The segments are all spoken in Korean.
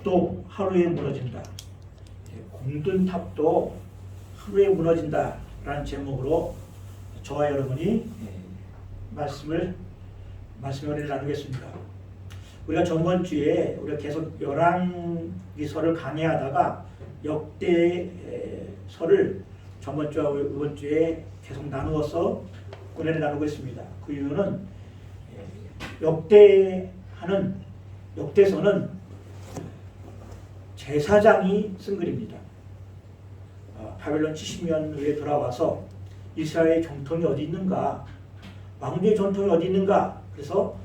또 하루에 무너진다. 공든 탑도 하루에 무너진다 라는 제목으로 저와 여러분이 말씀을 나누겠습니다. 우리가 저번 주에 우리가 계속 열왕기서를 강의하다가 역대서를 저번 주와 이번 주에 계속 나누어서 은혜를 나누고 있습니다. 그 이유는 역대서는 제사장이 쓴 글입니다. 바벨론 70년 후에 돌아와서 이스라엘의 정통이 어디 있는가, 왕조의 정통이 어디 있는가, 그래서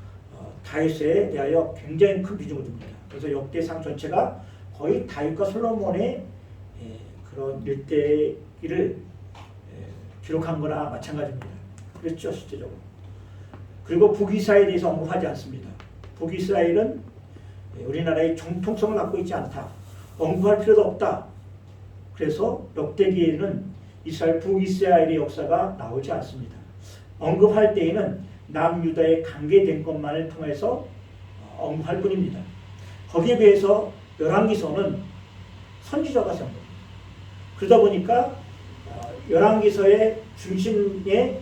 다윗에 대하여 굉장히 큰 비중을 줍니다. 그래서 역대상 전체가 거의 다윗과 솔로몬의 그런 일대기를 기록한 거나 마찬가지입니다. 그렇죠, 실제적으로. 그리고 북이스라엘에 대해서 언급하지 않습니다. 북이스라엘은 우리나라의 정통성을 갖고 있지 않다. 언급할 필요도 없다. 그래서 역대기에는 북이스라엘의 역사가 나오지 않습니다. 언급할 때에는 남유다의 관계된 것만을 통해서 언급할 뿐입니다. 거기에 비해서 열왕기서는 선지자가 쓴 겁니다. 그러다 보니까 열왕기서의 중심에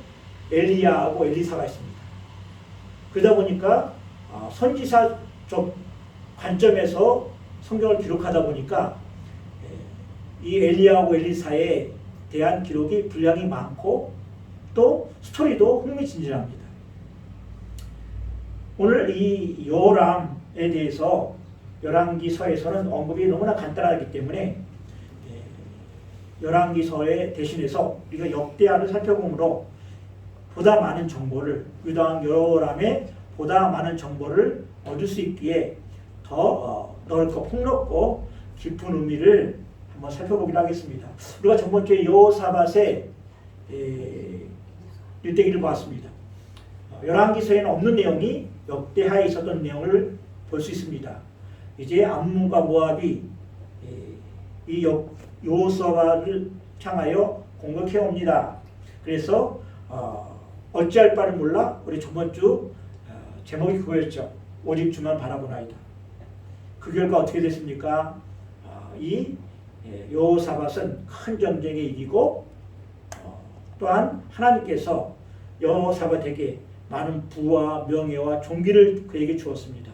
엘리야하고 엘리사가 있습니다. 그러다 보니까 선지사적 관점에서 성경을 기록하다 보니까 이 엘리야하고 엘리사에 대한 기록이 분량이 많고 또 스토리도 흥미진진합니다. 오늘 이 요람에 대해서 열왕기서에서는 언급이 너무나 간단하기 때문에 열왕기서에 대신해서 우리가 역대하를 살펴보므로 보다 많은 정보를, 유다왕 요람의 보다 많은 정보를 얻을 수 있기에 더 넓고 폭넓고 깊은 의미를 한번 살펴보기로 하겠습니다. 우리가 저번 주에 여호사밧의 일대기를 보았습니다. 열왕기서에는 없는 내용이 역대하에 있었던 내용을 볼 수 있습니다. 이제 암몬과 모압이 이 여호사밧을 향하여 공격해 옵니다. 그래서 어찌할 바를 몰라 우리 저번 주 제목이 그거였죠. 오직 주만 바라보나이다. 그 결과 어떻게 됐습니까? 이 여호사밧은 큰 전쟁에 이기고 또한 하나님께서 여호사밧에게 많은 부와 명예와 존귀를 그에게 주었습니다.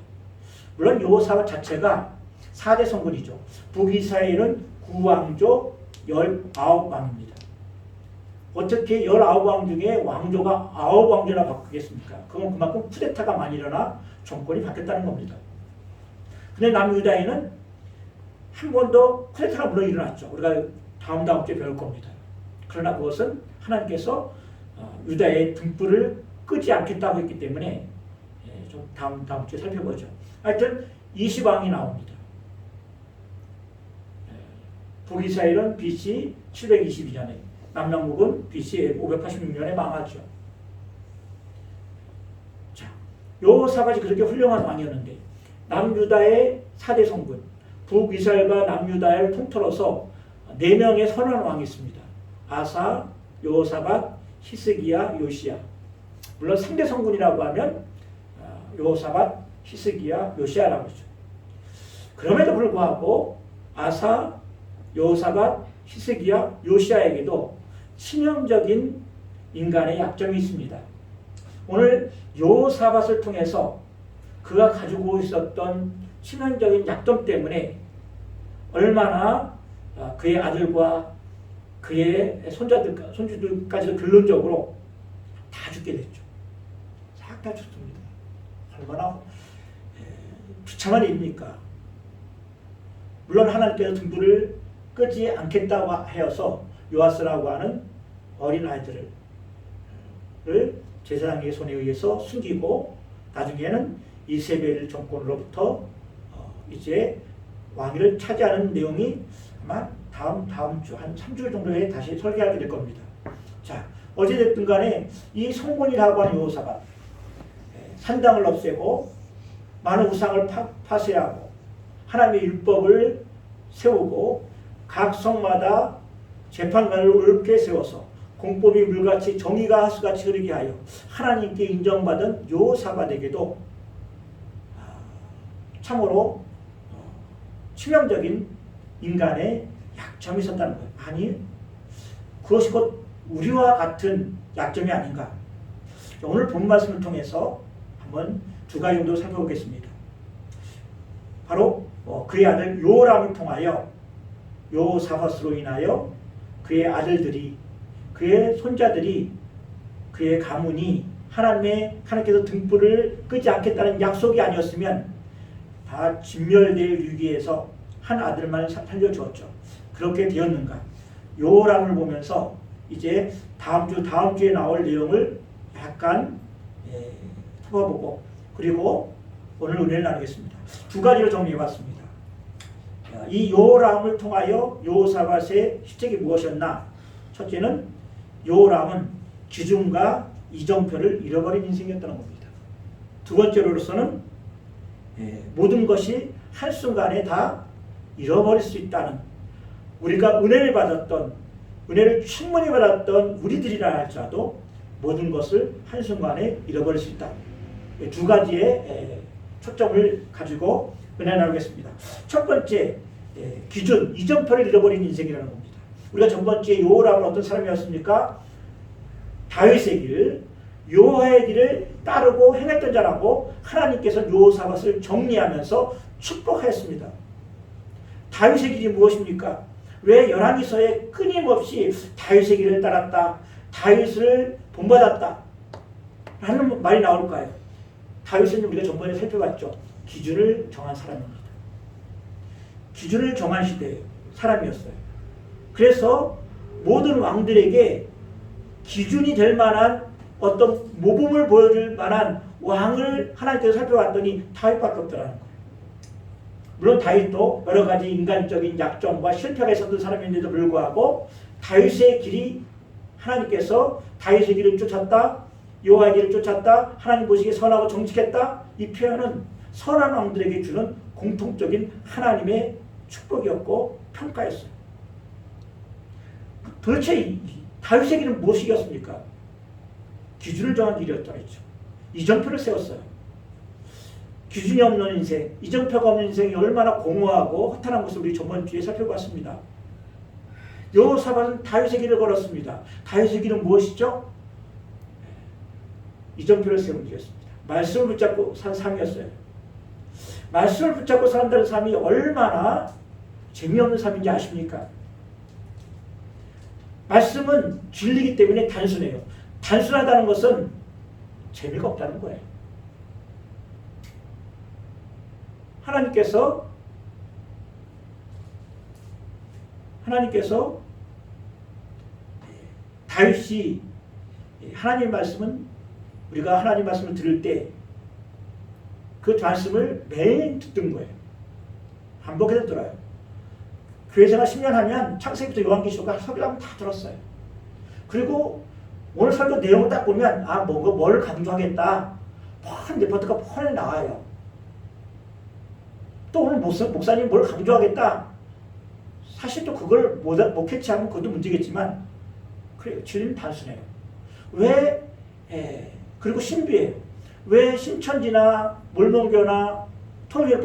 물론 여호사밧 자체가 4대 성군이죠. 북이스라엘은 9왕조 19왕입니다. 어떻게 19왕 중에 왕조가 9왕조나 바뀌겠습니까? 그건 그만큼 쿠데타가 많이 일어나 정권이 바뀌었다는 겁니다. 근데 남유다에는 한 번도 쿠데타가 물론 일어났죠. 우리가 다음 주에 배울 겁니다. 그러나 그것은 하나님께서 유다의 등불을 끄지 않겠다고 했기 때문에 좀 다음 주에 살펴보죠. 하여튼 20왕이 나옵니다. 북이스라엘은 BC 722년에, 남명국은 BC 586년에 망하죠. 자, 여호사밧이 그렇게 훌륭한 왕이었는데 남유다의 4대 성군, 북이스라엘과 남유다를 통틀어서 4명의 선한 왕이 있습니다. 아사, 여호사밧, 히스기야, 요시야. 물론 3대 성군이라고 하면 여호사밧, 히스기야, 요시야라고 하죠. 그럼에도 불구하고 아사, 여호사밧, 히스기야, 요시야에게도 치명적인 인간의 약점이 있습니다. 오늘 여호사밧을 통해서 그가 가지고 있었던 치명적인 약점 때문에 얼마나 그의 아들과 그의 손주들까지도 결론적으로 다 죽게 됐죠. 싹 다 죽습니다. 얼마나 비참한 일입니까? 물론 하나님께서 등불을 끄지 않겠다고 하여서 요아스라고 하는 어린 아이들을 제사장의 손에 의해서 숨기고 나중에는 이세벨 정권으로부터 이제 왕위를 차지하는 내용이 아마 다음 주 한 3주일 정도에 다시 설계하게 될 겁니다. 자, 어찌됐든 간에 이 성군이라고 하는 여호사밧, 산당을 없애고 많은 우상을 파쇄하고 하나님의 율법을 세우고 각 성마다 재판관을 옳게 세워서 공법이 물같이 정의가 하수같이 흐르게 하여 하나님께 인정받은 여호사밧에게도 참으로 치명적인 인간의 약점이 있었다는 거예요. 아니, 그것이 곧 우리와 같은 약점이 아닌가. 오늘 본 말씀을 통해서 한번 두 가지 정도 살펴보겠습니다. 바로 그의 아들 요람을 통하여 여호사밧으로 인하여 그의 아들들이, 그의 손자들이, 그의 가문이 하나님께서 등불을 끄지 않겠다는 약속이 아니었으면 다 진멸될 위기에서 한 아들만 살려주었죠. 그렇게 되었는가? 요람을 보면서 이제 다음 주에 나올 내용을 약간 살펴보고, 그리고 오늘 은혜를 나누겠습니다. 두 가지로 정리해봤습니다. 이 요람을 통하여 여호사밧의 실책이 무엇이었나? 첫째는 요람은 기준과 이정표를 잃어버린 인생이었다는 겁니다. 두 번째로서는 모든 것이 한순간에 다 잃어버릴 수 있다는, 우리가 은혜를 충분히 받았던 우리들이라 할지라도 모든 것을 한순간에 잃어버릴 수 있다. 두 가지의 초점을 가지고 은혜 나누겠습니다. 첫 번째, 기준, 이정표를 잃어버린 인생이라는 겁니다. 우리가 전 번째 요람은 어떤 사람이었습니까? 다윗의 길, 여호와의 길을 따르고 행했던 자라고 하나님께서 여호사밧을 정리하면서 축복하였습니다. 다윗의 길이 무엇입니까? 왜 열왕기서에 끊임없이 다윗의 길을 따랐다, 다윗을 본받았다 라는 말이 나올까요? 다윗은 우리가 전번에 살펴봤죠. 기준을 정한 사람입니다. 기준을 정한 시대의 사람이었어요. 그래서 모든 왕들에게 기준이 될 만한 어떤 모범을 보여줄 만한 왕을 하나님께서 살펴봤더니 다윗밖에 없더라는 거예요. 물론 다윗도 여러 가지 인간적인 약점과 실패가 있었던 사람인데도 불구하고 다윗의 길이, 하나님께서 다윗의 길을 쫓았다, 여호와의 길을 쫓았다, 하나님 보시기에 선하고 정직했다, 이 표현은 선한 왕들에게 주는 공통적인 하나님의 축복이었고 평가였어요. 도대체 다윗의 길은 무엇이었습니까? 기준을 정한 길이었다고 했죠. 이정표를 세웠어요. 기준이 없는 인생, 이정표가 없는 인생이 얼마나 공허하고 허탄한 것을 우리 저번 주에 살펴봤습니다. 여호사밧은 다윗의 길을 걸었습니다. 다윗의 길은 무엇이죠? 이정표를 세운 길이었습니다. 말씀을 붙잡고 산 삶이었어요. 말씀을 붙잡고 산다는 삶이 얼마나 재미없는 삶인지 아십니까? 말씀은 진리이기 때문에 단순해요. 단순하다는 것은 재미가 없다는 거예요. 하나님께서 다윗이 하나님 말씀은, 우리가 하나님 말씀을 들을 때 그 말씀을 매일 듣던 거예요. 반복해서 들어요. 교회 생활 10년 하면 창세기부터 요한계시록 설교하면 다 들었어요. 그리고 오늘 설교 내용을 딱 보면 뭘 강조하겠다, 뻔한 레포트가 뻔히 나와요. 또 오늘 목사님 뭘 강조하겠다, 사실 또 그걸 못 캐치하면 그것도 문제겠지만, 그래요. 진리는 단순해요. 그리고 신비해요. 왜 신천지나 몰몬교나 통일교로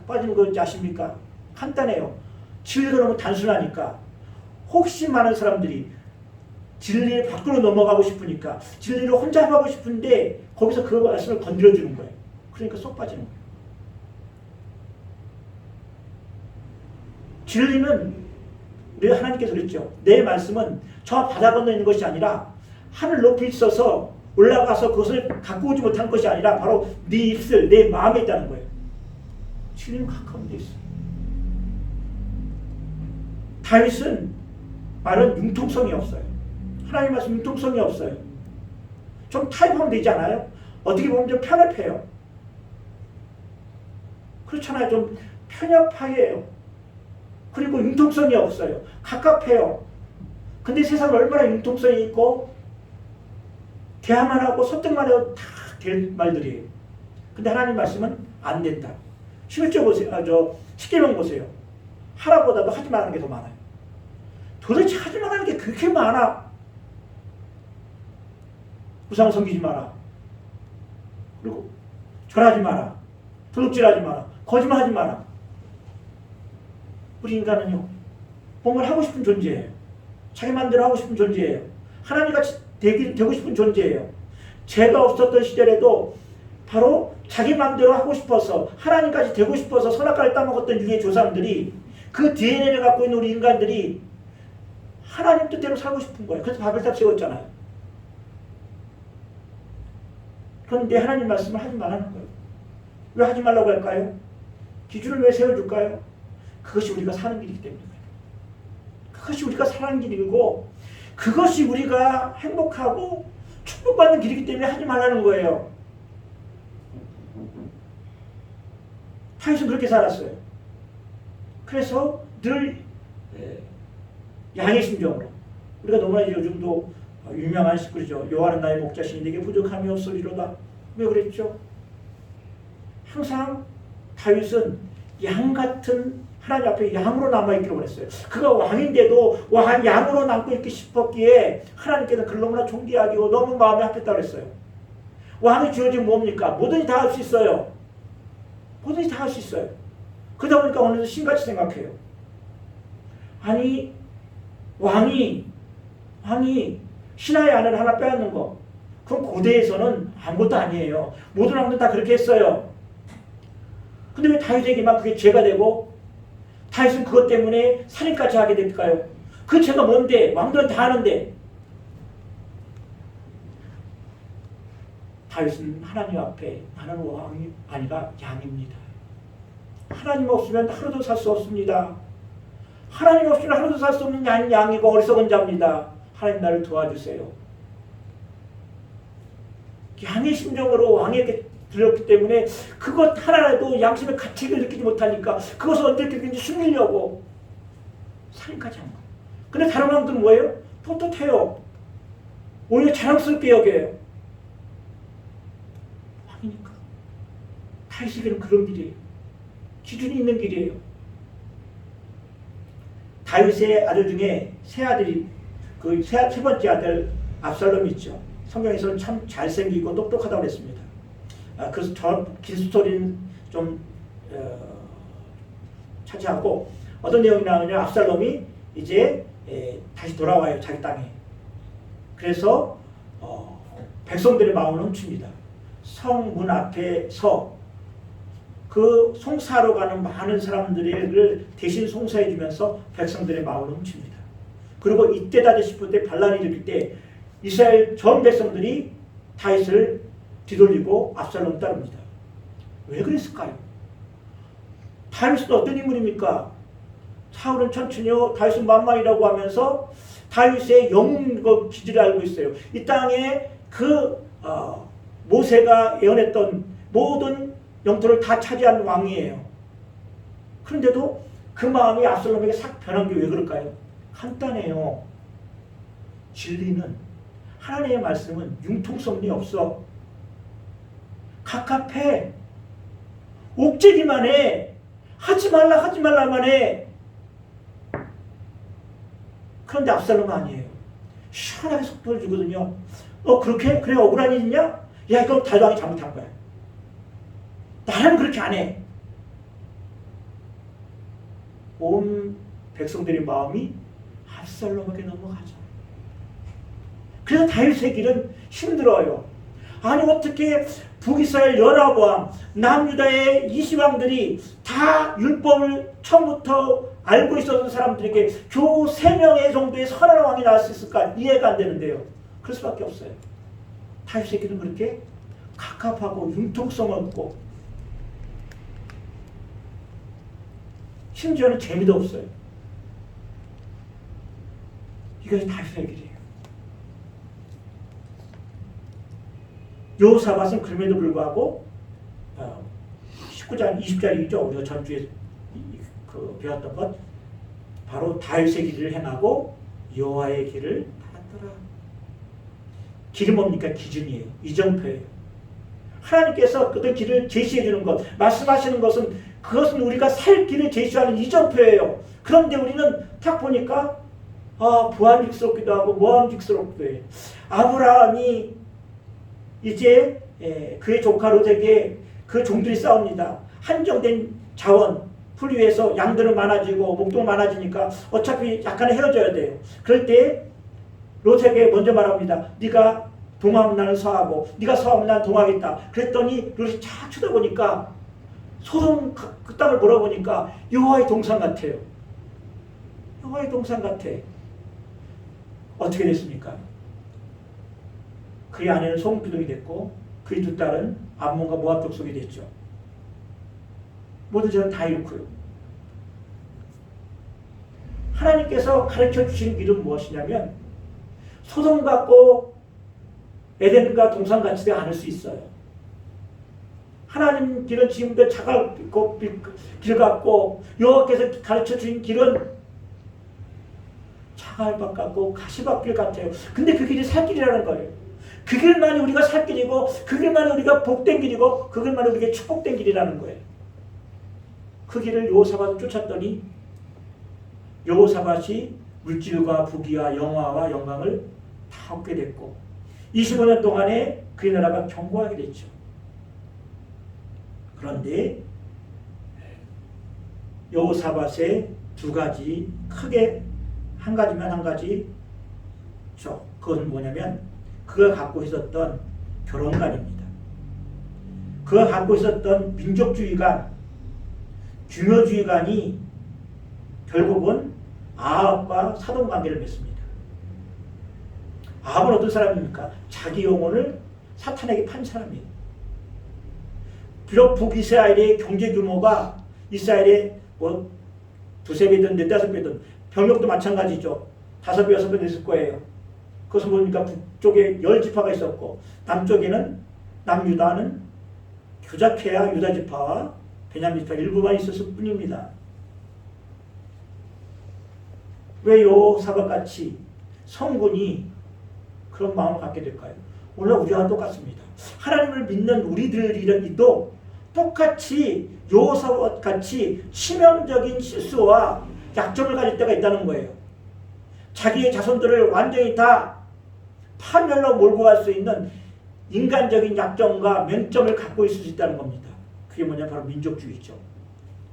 빠지는 건지 아십니까? 간단해요. 진리가 너무 단순하니까. 혹시 많은 사람들이 진리를 밖으로 넘어가고 싶으니까, 진리를 혼자 하고 싶은데 거기서 그 말씀을 건드려주는 거예요. 그러니까 쏙 빠지는 거예요. 진리는, 우리가 하나님께서 그랬죠. 내 말씀은 저 바다 건너에 있는 것이 아니라 하늘 높이 있어서 올라가서 그것을 갖고 오지 못한 것이 아니라 바로 네 입술, 내 마음에 있다는 거예요. 진리는 가까운 데 있어요. 다윗은 말은 융통성이 없어요. 하나님 말씀 융통성이 없어요. 좀 타협하면 되지 않아요? 어떻게 보면 좀 편협해요. 그렇잖아요. 좀 편협하게요. 그리고 융통성이 없어요. 갑갑해요. 근데 세상은 얼마나 융통성이 있고 대화만 하고 설득만 해도 다 될 말들이에요. 근데 하나님 말씀은 안 된다. 11절 보세요. 10계명 보세요. 하라보다도 하지 말라는 게 더 많아요. 도대체 하지 말라는 게 그렇게 많아. 우상 섬기지 마라. 그리고 절하지 마라. 도둑질하지 마라. 거짓말하지 마라. 우리 인간은요. 뭔가를 하고 싶은 존재예요. 자기 마음대로 하고 싶은 존재예요. 하나님같이 되고 싶은 존재예요. 죄가 없었던 시절에도 바로 자기 마음대로 하고 싶어서 하나님까지 되고 싶어서 선악과를 따먹었던 유의 조상들이 그 DNA를 갖고 있는 우리 인간들이 하나님 뜻대로 살고 싶은 거예요. 그래서 바벨탑 세웠잖아요. 그런데 하나님 말씀을 하지 말라는 거예요. 왜 하지 말라고 할까요? 기준을 왜 세워줄까요? 그것이 우리가 사는 길이기 때문에. 그것이 우리가 사는 길이고 그것이 우리가 행복하고 축복받는 길이기 때문에 하지 말라는 거예요. 다윗은 그렇게 살았어요. 그래서 늘 양의 심정으로 우리가 너무나 요즘도 유명한 시구죠. 여호와는 나의 목자시니 내게 부족함이 없으리로다. 왜 그랬죠? 항상 다윗은 양 같은 하나님 앞에 양으로 남아있기로 그랬어요. 그가 왕인데도 양으로 남고 있기 싶었기에 하나님께서 그를 너무나 존귀하고 너무 마음에 합했다고 그랬어요. 왕이 주어진 뭡니까? 뭐든지 다 할 수 있어요. 뭐든지 다 할 수 있어요. 그러다 보니까 어느새 신같이 생각해요. 아니 왕이 신하의 아내를 하나 빼앗는 거 그건 고대에서는 아무것도 아니에요. 모든 왕들 다 그렇게 했어요. 근데 왜 다윗에게만 그게 죄가 되고 다윗은 그것 때문에 살인까지 하게 될까요? 그 죄가 뭔데? 왕들은 다 하는데. 다윗은 하나님 앞에 나는 왕이 아니라 양입니다. 하나님 없으면 하루도 살 수 없습니다. 하나님 없이는 하루도 살 수 없는 양이고 어리석은 자입니다. 하나님 나를 도와주세요. 양의 심정으로 왕에게 들렸기 때문에 그것 하나라도 양심의 가치를 느끼지 못하니까 그것을 어떻게 느끼는지 숨기려고 살인까지 한 거예요. 근데 다른 왕들은 뭐예요? 떳떳해요. 오히려 자랑스럽게 여겨요. 왕이니까. 다윗에게는 그런 길이에요. 기준이 있는 길이에요. 다윗의 아들 중에 세 아들이 세 번째 아들 압살롬이 있죠. 성경에서는 참 잘생기고 똑똑하다고 그랬습니다. 그래서 저 긴 스토리는 좀 차지하고 어떤 내용이 나오냐면 압살롬이 이제 다시 돌아와요. 자기 땅에. 그래서 백성들의 마음을 훔칩니다. 성문 앞에 그 송사로 가는 많은 사람들을 대신 송사해 주면서 백성들의 마음을 훔칩니다. 그리고 이때다 싶을 때 반란이 일으킬 때 이스라엘 전 백성들이 다윗을 뒤돌리고 압살롬을 따릅니다. 왜 그랬을까요? 다윗은 어떤 인물입니까? 사울은 천천히요, 다윗은 만만이라고 하면서 다윗의 영웅 기질을 알고 있어요. 이 땅에 모세가 예언했던 모든 영토를 다 차지한 왕이에요. 그런데도 그 마음이 압살롬에게 싹 변한 게 왜 그럴까요? 간단해요. 진리는 하나님의 말씀은 융통성이 없어. 갑갑해. 옥죄기만 해. 하지 말라만 해. 그런데 압살롬은 아니에요. 시원하게 속도를 주거든요. 그렇게? 그래 억울한 일 있냐? 야 이건 다윗왕이 잘못한 거야. 나는 그렇게 안 해. 온 백성들의 마음이 압살롬에게 넘어가죠. 그래서 다윗의 길은 힘들어요. 아니 어떻게 북이스라엘 19왕, 남유다의 20왕들이 다 율법을 처음부터 알고 있었던 사람들에게 겨우 3명의 정도의 선한 왕이 나올 수 있을까? 이해가 안 되는데요. 그럴 수밖에 없어요. 다윗의 길은 그렇게 갑갑하고 융통성 없고 심지어는 재미도 없어요. 이것이 다윗의 길이에요. 여호사밧은 그럼에도 불구하고 19장 20절이죠. 우리가 전주에 배웠던 것 바로 다윗의 길을 행하고 여호와의 길을 따랐더라. 길은 뭡니까? 기준이에요. 이정표예요. 하나님께서 어떤 길을 제시해 주는 것, 말씀하시는 것은 그것은 우리가 살 길을 제시하는 이정표예요. 그런데 우리는 딱 보니까 부함직스럽기도 하고 모함직스럽기도 해요. 아브라함이 이제 그의 조카 롯에게 그 종들이 싸웁니다. 한정된 자원, 풀 위에서 양들은 많아지고 목동 많아지니까 어차피 약간 헤어져야 돼요. 그럴 때 롯에게 먼저 말합니다. 네가 동하면 나는 서하고 네가 서하면 나는 동하겠다. 그랬더니 롯이 쫙 쳐다보니까 소돔 그 땅을 보러보니까 여호와의 동산 같아요. 여호와의 동산 같아. 어떻게 됐습니까? 그의 아내는 소금기둥이 됐고 그의 두 딸은 암몬과 모압 족속이 됐죠. 모두 저는 다 잃고요. 하나님께서 가르쳐 주신 길은 무엇이냐면 소돔 같고 에덴과 동산 같지 않을 수 있어요. 하나님 길은 지금도 자갈 길 같고 여호와께서 가르쳐 주신 길은 자갈밭 같고 가시밭길 같아요. 근데 그 길이 살 길이라는 거예요. 그 길만이 우리가 살 길이고 그 길만이 우리가 복된 길이고 그 길만이 우리에게 축복된 길이라는 거예요. 그 길을 여호사밧은 쫓았더니 여호사밧이 물질과 부귀와 영화와 영광을 다 얻게 됐고 25년 동안에 그의 나라가 견고하게 됐죠. 그런데 여호사밧의 두 가지 크게 한 가지 그것은 뭐냐면 그가 갖고 있었던 결혼관입니다. 그가 갖고 있었던 민족주의관, 규모주의관이 결국은 아합과 사돈관계를 맺습니다. 아합은 어떤 사람입니까? 자기 영혼을 사탄에게 판 사람이에요. 비록 북이스라엘의 경제 규모가 이스라엘의 뭐 두세 배든 네다섯 배든 병력도 마찬가지죠. 5배, 6배 됐을 거예요. 그것은 뭡니까? 북쪽에 10지파가 있었고 남쪽에는 남유다는 교작해야 유다지파와 베냐민지파 일부만 있었을 뿐입니다. 왜 여호사밧같이 성군이 그런 마음을 갖게 될까요? 오늘 우리와 똑같습니다. 하나님을 믿는 우리들이도 똑같이 여호사밧같이 치명적인 실수와 약점을 가질 때가 있다는 거예요. 자기의 자손들을 완전히 다 파멸로 몰고 갈 수 있는 인간적인 약점과 맹점을 갖고 있을 수 있다는 겁니다. 그게 뭐냐? 바로 민족주의죠.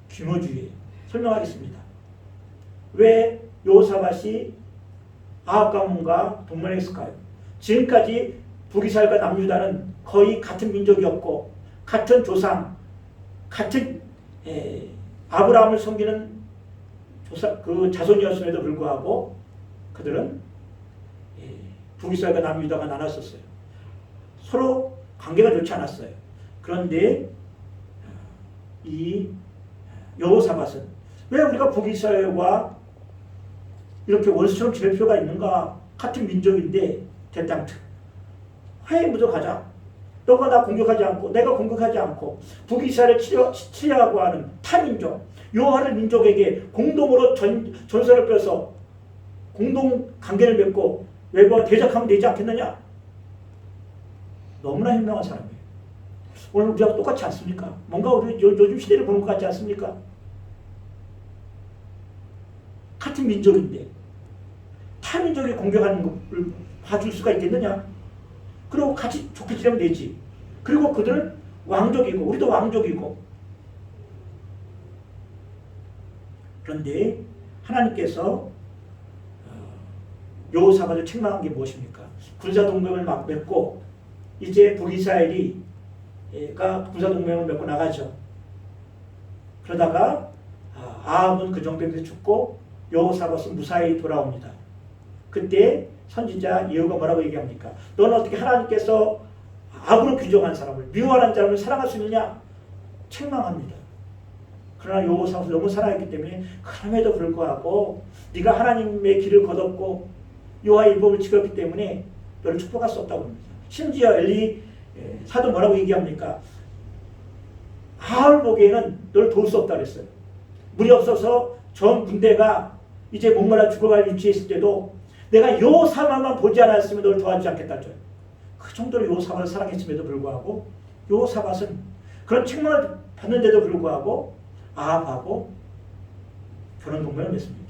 규모주의예요. 설명하겠습니다. 왜 여호사밧이 아합 가문과 동맹했을까요? 지금까지 북이스라엘과 남유다는 거의 같은 민족이었고 같은 조상, 같은 아브라함을 섬기는 그 자손이었음에도 불구하고 그들은 북이스라엘과 남유다가 나눴었어요. 서로 관계가 좋지 않았어요. 그런데 이 여호사밧은 왜 우리가 북이스라엘과 이렇게 원수처럼 지낼 필요가 있는가? 같은 민족인데 대땅특 화해 무적하자. 너가 나 공격하지 않고 내가 공격하지 않고 북이스라엘을 치려하고 하는 타민족 여호와를 민족에게 공동으로 전선을 펴서 공동 관계를 맺고 외부와 대적하면 되지 않겠느냐? 너무나 현명한 사람이에요. 오늘 우리하고 똑같지 않습니까? 뭔가 우리 요즘 시대를 보는 것 같지 않습니까? 같은 민족인데 타민족이 공격하는 것을 봐줄 수가 있겠느냐? 그리고 같이 좋게 지내면 되지. 그리고 그들은 왕족이고 우리도 왕족이고. 그런데 하나님께서 여호사밧을 책망한 게 무엇입니까? 군사동맹을 막 맺고 이제 북이스라엘이 군사동맹을 맺고 나가죠. 그러다가 아합은 그 정도에서 죽고 여호사밧은 무사히 돌아옵니다. 그때 선지자 예후가 뭐라고 얘기합니까? 너는 어떻게 하나님께서 악으로 규정한 사람을 미워하는 사람을 사랑할 수 있느냐? 책망합니다. 그러나 여호사밧을 너무 사랑했기 때문에 그럼에도 불구하고 네가 하나님의 길을 거뒀고 여호와의 율법을 지켰기 때문에 너를 축복할 수 없다고 합니다. 심지어 엘리 사도 뭐라고 얘기합니까? 아합을 보기에는 너를 도울 수 없다고 했어요. 물이 없어서 전 군대가 이제 목말라 죽어갈 위치에 있을 때도 내가 여호사밧만 보지 않았으면 너를 도와주지 않겠다죠. 그 정도로 여호사밧을 사랑했음에도 불구하고 여호사밧은 그런 책망을 받는데도 불구하고 아합하고 결혼 동맹을 맺습니다.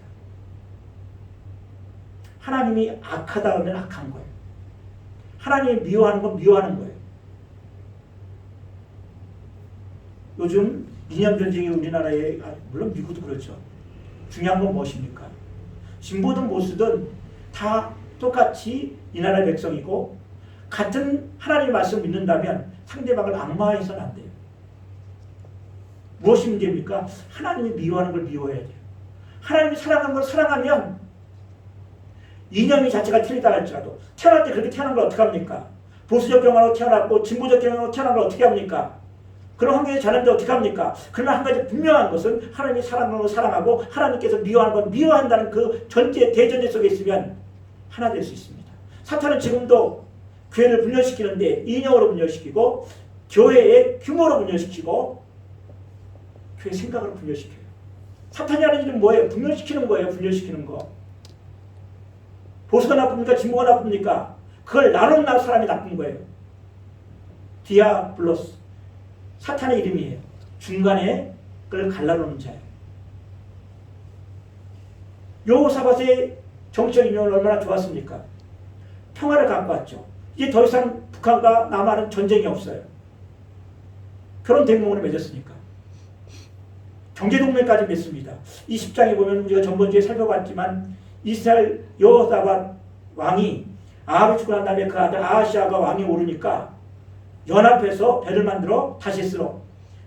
하나님이 악하다 하면 악한 거예요. 하나님이 미워하는 건 미워하는 거예요. 요즘 이념 전쟁이 우리나라에, 물론 미국도 그렇죠. 중요한 건 무엇입니까? 진보든 보수든 다 똑같이 이 나라의 백성이고 같은 하나님의 말씀 믿는다면 상대방을 악마해서는 안 돼요. 무엇이 문제입니까? 하나님이 미워하는 걸 미워해야 돼요. 하나님이 사랑하는 걸 사랑하면 이념이 자체가 틀리다 할지라도 태어날 때 그렇게 태어난 걸 어떻게 합니까? 보수적 경향으로 태어났고 진보적 경향으로 태어난 걸 어떻게 합니까? 그런 환경에 자랐는데 어떻게 합니까? 그러나 한 가지 분명한 것은 하나님이 사랑하는 걸 사랑하고 하나님께서 미워하는 건 미워한다는 그 전제 대전제 속에 있으면 하나 될 수 있습니다. 사탄은 지금도 교회를 분열시키는데 이념으로 분열시키고 교회의 규모로 분열시키고 교회 생각으로 분열시켜요. 사탄이 하는 일은 뭐예요? 분열시키는 거예요. 분열시키는 거. 보수가 나쁩니까? 진보가 나쁩니까? 그걸 나누는 사람이 나쁜 거예요. 디아블로스. 사탄의 이름이에요. 중간에 그걸 갈라놓는 자예요. 여호사밧의 정치적 인연은 얼마나 좋았습니까? 평화를 갖고 왔죠. 이제 더 이상 북한과 남한은 전쟁이 없어요. 결혼 대공원을 맺었으니까. 경제동맹까지 맺습니다. 이 10장에 보면 우리가 전번주에 살펴봤지만 이스라엘 여호사밧 왕이 아합이 죽고 난 다음에 그 아들 아하시아가 왕이 오르니까 연합해서 배를 만들어 다시스로.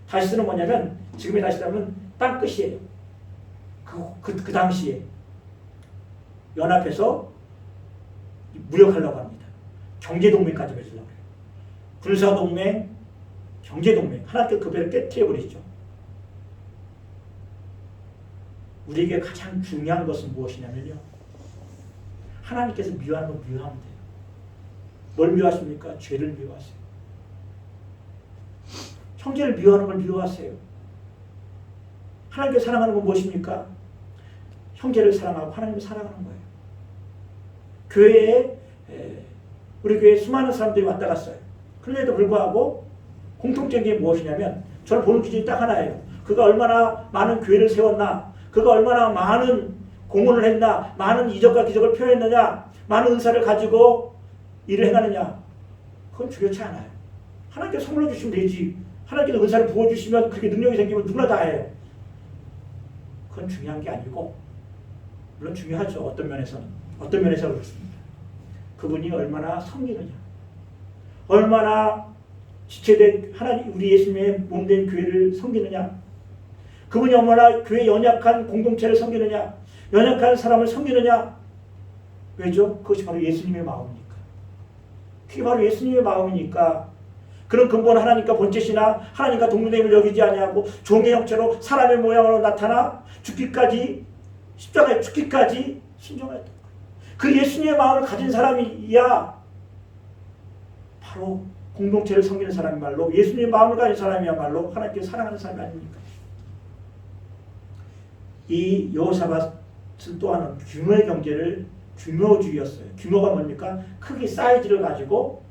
다시스는 뭐냐면 지금의 다시스는 땅끝이에요. 그 당시에 연합해서 무력하려고 합니다. 경제동맹까지 맺으려고 해요. 군사동맹, 경제동맹. 하나님께 그 배를 깨트려버리죠. 우리에게 가장 중요한 것은 무엇이냐면요. 하나님께서 미워하는 건 미워하면 돼요. 뭘 미워하십니까? 죄를 미워하세요. 형제를 미워하는 걸 미워하세요. 하나님께 사랑하는 건 무엇입니까? 형제를 사랑하고 하나님을 사랑하는 거예요. 교회에 우리 교회에 수많은 사람들이 왔다 갔어요. 그런데도 불구하고 공통적인 게 무엇이냐면 저는 보는 기준이 딱 하나예요. 그가 얼마나 많은 교회를 세웠나, 그가 얼마나 많은 공헌을 했나, 많은 이적과 기적을 표현했느냐, 많은 은사를 가지고 일을 행하느냐. 그건 중요치 않아요. 하나님께 선물로 주시면 되지. 하나님께서 은사를 부어주시면 그게 능력이 생기면 누구나 다 해요. 그건 중요한 게 아니고, 물론 중요하죠. 어떤 면에서는. 어떤 면에서 그렇습니다. 그분이 얼마나 섬기느냐, 얼마나 지체된 하나님, 우리 예수님의 몸된 교회를 섬기느냐, 그분이 얼마나 교회 연약한 공동체를 섬기느냐, 연약한 사람을 섬기느냐. 왜죠? 그것이 바로 예수님의 마음이니까. 그게 바로 예수님의 마음이니까. 그런 근본 하나님과 본체시나 하나님과 동등됨을 여기지 아니하고 종의 형체로 사람의 모양으로 나타나 죽기까지, 십자가에 죽기까지 순종했던 거예요. 그 예수님의 마음을 가진 사람이야 바로 공동체를 섬기는 사람이야말로 예수님의 마음을 가진 사람이야말로 하나님께 사랑하는 사람이 아닙니까? 이 여호사밧은 또한 규모의 경제를 규모주의였어요. 규모가 뭡니까? 크기, 사이즈를 가지고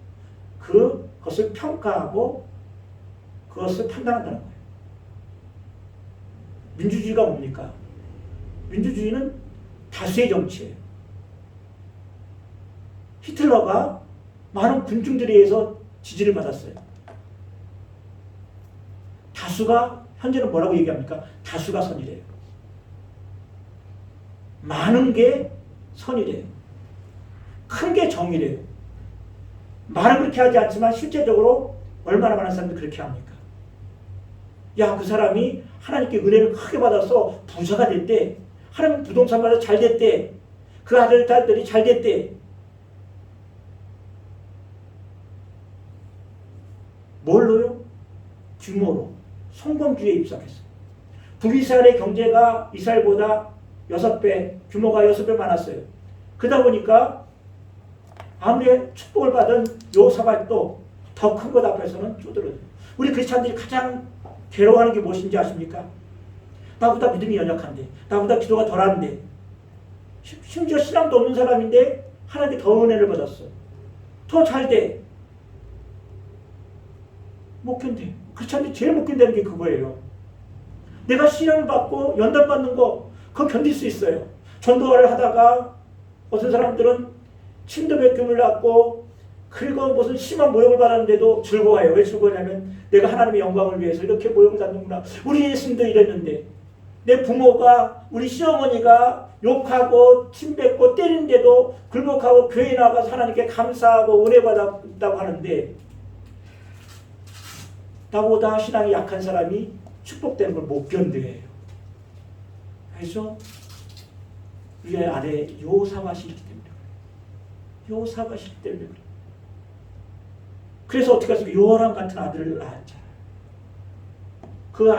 그것을 평가하고 그것을 판단한다는 거예요. 민주주의가 뭡니까? 민주주의는 다수의 정치예요. 히틀러가 많은 군중들에 의해서 지지를 받았어요. 다수가, 현재는 뭐라고 얘기합니까? 다수가 선이래요. 많은 게 선이래요. 큰 게 정이래요. 말은 그렇게 하지 않지만 실제적으로 얼마나 많은 사람들이 그렇게 합니까? 야, 그 사람이 하나님께 은혜를 크게 받아서 부자가 됐대. 하나님 부동산 받아서 잘 됐대. 그 아들, 딸들이 잘 됐대. 뭘로요? 규모로. 성공주의에 입성했어요. 북이스라엘의 경제가 이스라엘보다 6배, 규모가 6배 많았어요. 그러다 보니까 아무리 축복을 받은 여호사밧도 더 큰 것 앞에서는 쪼들어요. 우리 크리스찬들이 가장 괴로워하는 게 무엇인지 아십니까? 나보다 믿음이 연약한데, 나보다 기도가 덜한데, 심지어 신앙도 없는 사람인데 하나님께 더 은혜를 받았어. 더 잘 돼. 못 견뎌. 크리스찬들이 제일 못 견디는 게 그거예요. 내가 신앙을 받고 연단 받는 거 그거 견딜 수 있어요. 전도를 하다가 어떤 사람들은 침도 몇 교물 낳고 그리고 무슨 심한 모욕을 받았는데도 즐거워해요. 왜 즐거워하냐면 내가 하나님의 영광을 위해서 이렇게 모욕을 받는구나. 우리 예수님도 이랬는데 내 부모가 우리 시어머니가 욕하고 침뱉고 때리는데도 굴복하고 교회 나가서 하나님께 감사하고 은혜 받았다고 하는데 나보다 신앙이 약한 사람이 축복되는 걸 못 견뎌해요. 그래서 우리 안에 요사가 싫기 때문에 요사가 싫기 때문에 그래요. 그래서 어떻게 하습니까? 요람 같은 아들을 낳았잖아요. 그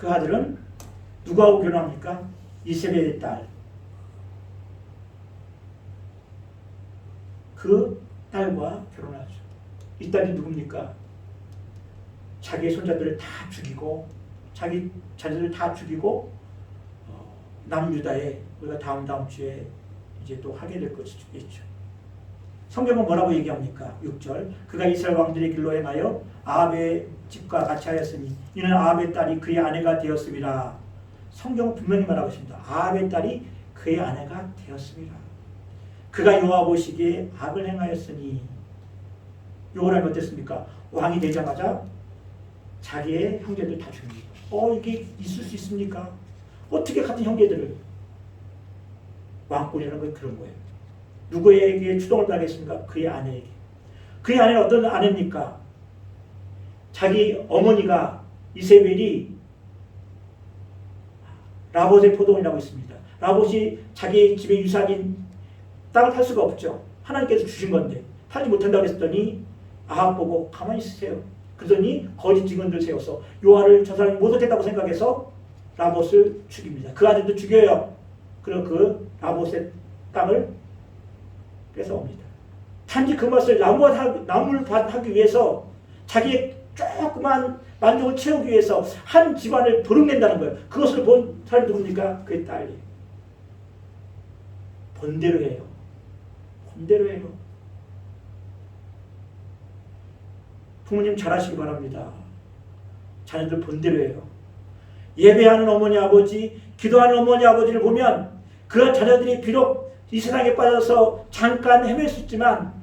아들은 누구하고 결혼합니까? 이세벨의 딸. 그 딸과 결혼하죠. 이 딸이 누굽니까? 자기의 손자들을 다 죽이고 자기 자녀들을 다 죽이고 남유다에 우리가 다음 주에 이제 또 하게 될 것이겠죠. 성경은 뭐라고 얘기합니까? 6절 그가 이스라엘 왕들의 길로 행하여 아합의 집과 같이 하였으니 이는 아합의 딸이 그의 아내가 되었습니다. 성경은 분명히 말하고 있습니다. 아합의 딸이 그의 아내가 되었습니다. 그가 여호와 보시기에 악을 행하였으니 요호람이 어땠습니까? 왕이 되자마자 자기의 형제들 다 죽입니다. 이게 있을 수 있습니까? 어떻게 같은 형제들을 왕권이라는 건 그런 거예요. 누구에게 추동을 당했습니까? 그의 아내에게. 그의 아내는 어떤 아내입니까? 자기 어머니가 이세벨이 라봇의 포도원이라고 있습니다. 라봇이 자기 집의 유산인 땅을 탈 수가 없죠. 하나님께서 주신 건데 팔지 못한다고 했더니 아합 보고 가만히 있으세요. 그러더니 거짓 증언들 세워서 요아를 저 사람이 못하겠다고 생각해서 라봇을 죽입니다. 그 아들도 죽여요. 그리고 그 라봇의 땅을 뺏어옵니다. 단지 그 맛을 나무를 하기 위해서 자기의 조그만 만족을 채우기 위해서 한 집안을 도륙낸다는 거예요. 그것을 본 사람이 누굽니까? 그의 딸이. 본대로 해요. 본대로 해요. 부모님 잘하시기 바랍니다. 자녀들 본대로 해요. 예배하는 어머니 아버지, 기도하는 어머니 아버지를 보면 그 자녀들이 비록 이 세상에 빠져서 잠깐 헤맬 수 있지만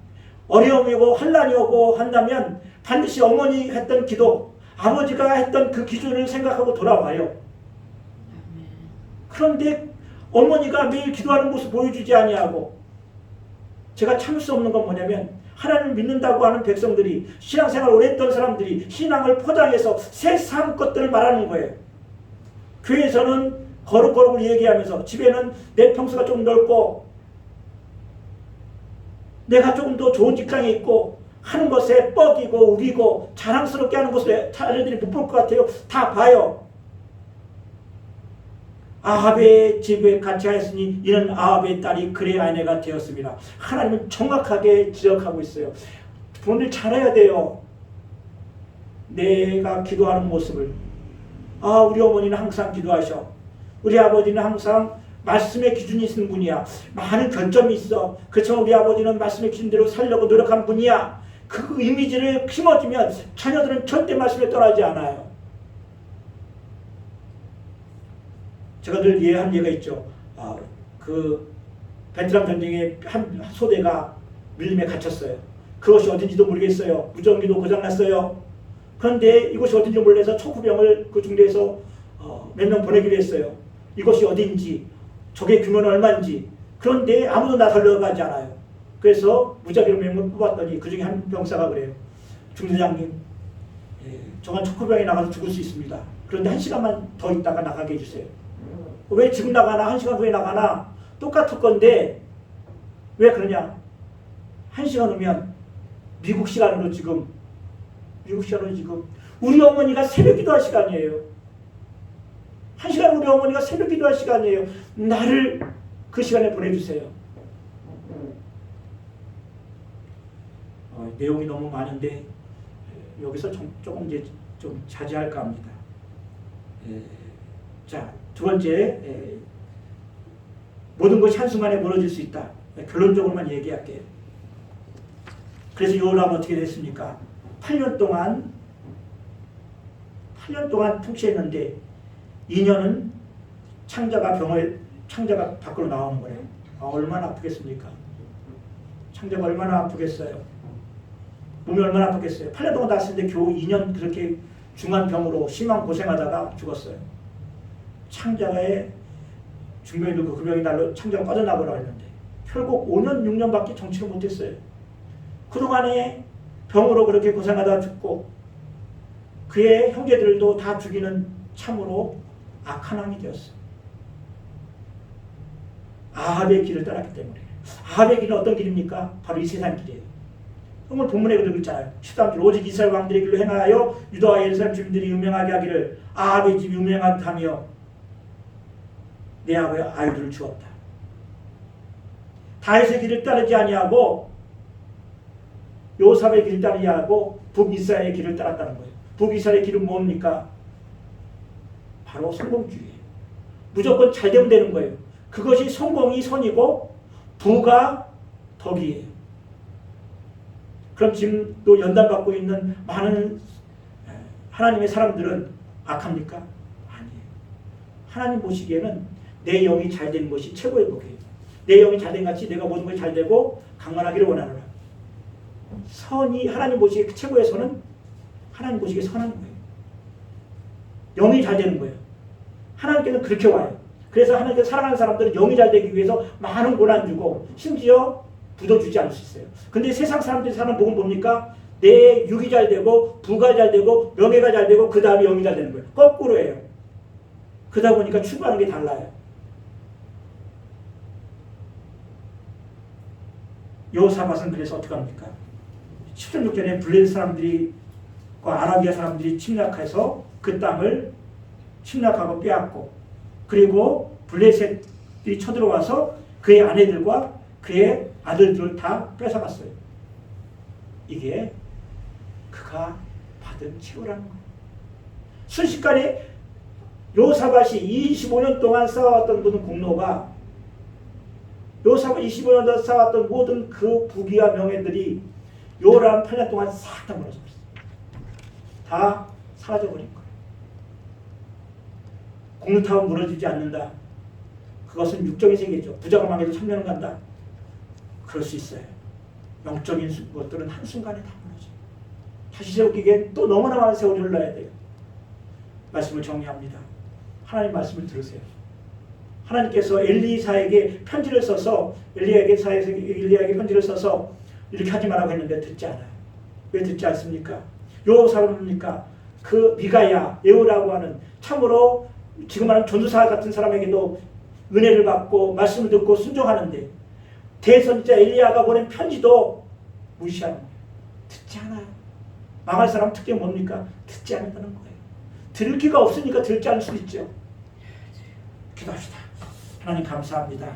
어려움이 오고 환난이 오고 한다면 반드시 어머니 했던 기도, 아버지가 했던 그 기준을 생각하고 돌아와요. 그런데 어머니가 매일 기도하는 모습 보여주지 아니하고 제가 참을 수 없는 건 뭐냐면 하나님을 믿는다고 하는 백성들이 신앙생활 오래 했던 사람들이 신앙을 포장해서 세상 것들을 말하는 거예요. 교회에서는 거룩거룩을 얘기하면서 집에는 내 평수가 좀 넓고 내가 조금 더 좋은 직장에 있고 하는 것에 뻑이고 우기고 자랑스럽게 하는 것을 자녀들이 못 볼 것 같아요. 다 봐요. 아합의 집에 같이 하였으니 이는 아합의 딸이 그의 아내가 되었습니다. 하나님은 정확하게 지적하고 있어요. 부모님 잘해야 돼요. 내가 기도하는 모습을. 우리 어머니는 항상 기도하셔. 우리 아버지는 항상 말씀의 기준이 있는 분이야. 많은 결점이 있어. 그렇지만 우리 아버지는 말씀의 기준대로 살려고 노력한 분이야. 그 이미지를 심어주면 자녀들은 절대 말씀에 떠나지 않아요. 제가 늘 이해한 예가 있죠. 그 베트남 전쟁에 한 소대가 밀림에 갇혔어요. 그것이 어딘지도 모르겠어요. 무전기도 고장났어요. 그런데 이곳이 어딘지 몰라서 척후병을 그 중대에서 몇 명 보내기로 했어요. 이것이 어딘지, 적의 규모는 얼마인지. 그런데 아무도 나서려고 하지 않아요. 그래서 무작위로 몇 명 뽑았더니 그 중에 한 병사가 그래요. 중대장님, 저건 척후병에 나가서 죽을 수 있습니다. 그런데 1시간만 더 있다가 나가게 해주세요. 왜 지금 나가나 1시간 후에 나가나 똑같을 건데 왜 그러냐. 1시간 후면 미국 시간으로 지금 우리 어머니가 새벽 기도할 시간이에요. 1시간 우리 어머니가 새벽 기도할 시간이에요. 나를 그 시간에 보내주세요. 내용이 너무 많은데 여기서 조금 이제 좀 자제할까 합니다. 자, 두 번째, 모든 것이 한순간에 무너질 수 있다. 결론적으로만 얘기할게요. 그래서 요람은 어떻게 됐습니까? 8년 동안 통치했는데 2년은 창자가 밖으로 나오는 거예요. 얼마나 아프겠습니까? 창자가 얼마나 아프겠어요. 몸이 얼마나 아프겠어요. 8년 동안 다녔는데 겨우 2년 그렇게 중한 병으로 심한 고생하다가 죽었어요. 창자의 중병이 그 병이 날로 창자가 빠져나가려고 했는데 결국 5년 6년밖에 정치를 못했어요. 그동안에 병으로 그렇게 고생하다가 죽고 그의 형제들도 다 죽이는 참으로 악한 왕이 되었어요. 아합의 길을 따랐기 때문에. 아합의 길은 어떤 길입니까? 바로 이 세상 길이에요. 오늘 본문에 그러고 있잖아요. 13절 오직 이스라엘 왕들의 길로 행하여 유다와 예루살렘 주민들이 유명하게 하기를 아합의 집 유명하게 하며 내 아버의 아이들을 주었다. 다윗의 길을 따르지 아니하고 요삽의 길을 따르지 아니하고 북이스라엘의 길을 따랐다는 거예요. 북이스라엘의 길은 뭡니까? 바로 성공주의예요. 무조건 잘 되면 되는 거예요. 그것이 성공이 선이고 부가 덕이에요. 그럼 지금 또 연단받고 있는 많은 하나님의 사람들은 악합니까? 아니에요. 하나님 보시기에는 내 영이 잘 되는 것이 최고의 복이에요. 내 영이 잘 된 같이 내가 모든 것이 잘 되고 강건하기를 원하노라. 선이 하나님 보시기에 최고의 선은 하나님 보시기에 선한 거예요. 영이 잘 되는 거예요. 하나님께는 그렇게 와요. 그래서 하나님께서 사랑하는 사람들은 영이 잘 되기 위해서 많은 고난 주고 심지어 부도 주지 않을 수 있어요. 근데 세상 사람들이 사는 복은 뭡니까? 내 육이 잘 되고 부가 잘 되고 명예가 잘 되고 그 다음에 영이 잘 되는 거예요. 거꾸로예요. 그러다 보니까 추구하는 게 달라요. 여호사밧은 그래서 어떻게 합니까? 16전에 블레셋 사람들이 아라비아 사람들이 침략해서 그 땅을 침략하고 빼앗고 그리고 블레셋이 쳐들어와서 그의 아내들과 그의 아들들을 다 뺏어갔어요. 이게 그가 받은 치료라는 거예요. 순식간에 여호사밧이 25년 동안 쌓아왔던 모든 공로가 여호사밧이 25년 동안 쌓아왔던 모든 그 부귀와 명예들이 요람 8년 동안 싹 다 무너졌어요. 다 사라져버린 거예요. 공루탑은 무너지지 않는다. 그것은 육적인 세계죠. 부자가 망해도 천년은 간다. 그럴 수 있어요. 영적인 것들은 한순간에 다 무너져요. 다시 세우기엔 또 너무나 많은 세월이 흘러야 돼요. 말씀을 정리합니다. 하나님 말씀을 들으세요. 하나님께서 엘리사에게 편지를 써서 엘리야에게 편지를 써서 이렇게 하지 말라고 했는데 듣지 않아요. 왜 듣지 않습니까? 여호사밧입니까? 그 미가야, 예후라고 하는 참으로 지금 말하는 전도사 같은 사람에게도 은혜를 받고 말씀을 듣고 순종하는데 대선지자 엘리야가 보낸 편지도 무시하는 거예요. 듣지 않아요. 망할 사람 특징이 뭡니까? 듣지 않는다는 거예요. 들을 귀가 없으니까 듣지 않을 수 있죠. 기도합시다. 하나님 감사합니다.